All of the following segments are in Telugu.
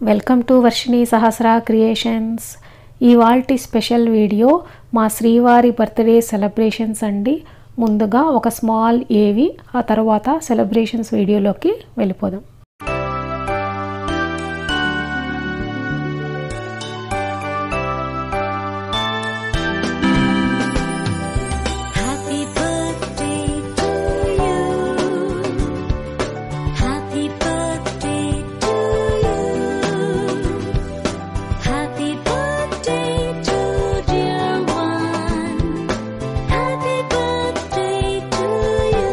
Welcome to Varshini Sahasra creations. ఇవాల్టి స్పెషల్ వీడియో మా శ్రీవారి బర్త్డే సెలబ్రేషన్స్ అండి. ముందుగా ఒక స్మాల్ ఏవి, ఆ తర్వాత సెలబ్రేషన్స్ వీడియోలోకి వెళ్ళిపోదాం. Happy birthday. Happy birthday to you. Happy birthday to you.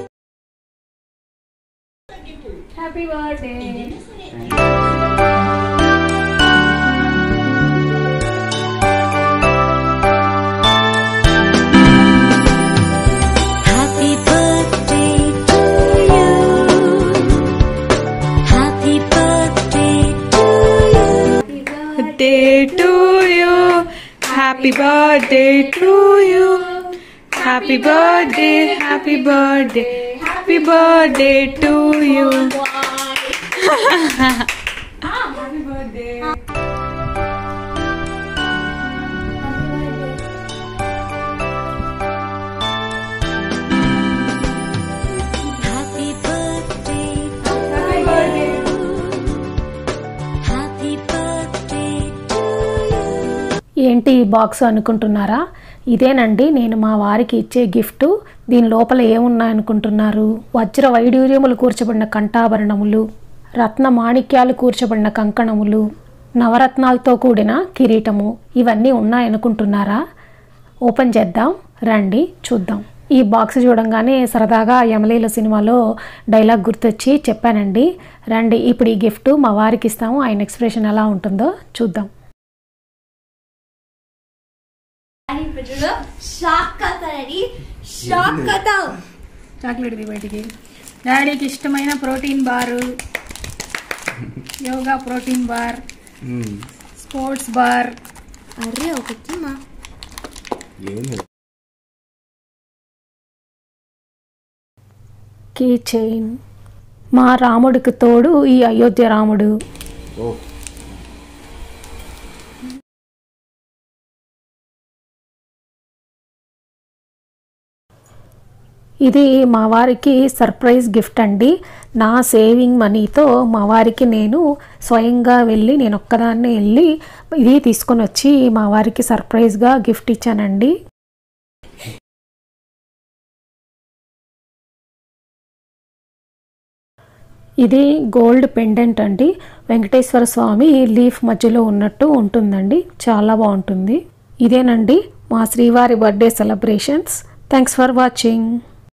Birthday to you. Happy birthday to you. Happy birthday, happy birthday, happy birthday to you. Happy birthday. Happy birthday to Happy birthday. you. Happy birthday to you. ఏంటి ఈ బాక్స్ అనుకుంటున్నారా? ఇదేనండి నేను మా వారికి ఇచ్చే గిఫ్ట్. దీని లోపల ఏమున్నాయనుకుంటున్నారు? వజ్ర వైడూర్యములు కూర్చబడిన కంఠాభరణములు, రత్న మాణిక్యాలు కూర్చబడిన కంకణములు, నవరత్నాలతో కూడిన కిరీటము, ఇవన్నీ ఉన్నాయనుకుంటున్నారా? ఓపెన్ చేద్దాం రండి, చూద్దాం. ఈ బాక్స్ చూడంగానే సరదాగా యమలీల సినిమాలో డైలాగ్ గుర్తొచ్చి చెప్పానండి. రండి ఇప్పుడు ఈ గిఫ్ట్ మా వారికి ఇస్తాము, ఆయన ఎక్స్ప్రెషన్ ఎలా ఉంటుందో చూద్దాం. చాక్లెట్ ది బయటికి. డాడీకి ఇష్టమైన protein bar, Yoga protein bar, sports bar. అరే ఒకటిమా కీ చైన్. మా రాముడికి తోడు ఈ అయోధ్య రాముడు. ఇది మా వారికి సర్ప్రైజ్ గిఫ్ట్ అండి. నా సేవింగ్ మనీతో మా వారికి నేను స్వయంగా వెళ్ళి, నేను ఒక్కదాన్నే వెళ్ళి ఇది తీసుకొని వచ్చి మా వారికి సర్ప్రైజ్గా గిఫ్ట్ ఇచ్చానండి. ఇది గోల్డ్ పెండెంట్ అండి. వెంకటేశ్వర స్వామి లీఫ్ మధ్యలో ఉన్నట్టు ఉంటుందండి, చాలా బాగుంటుంది. ఇదేనండి మా శ్రీవారి birthday celebrations. Thanks for watching.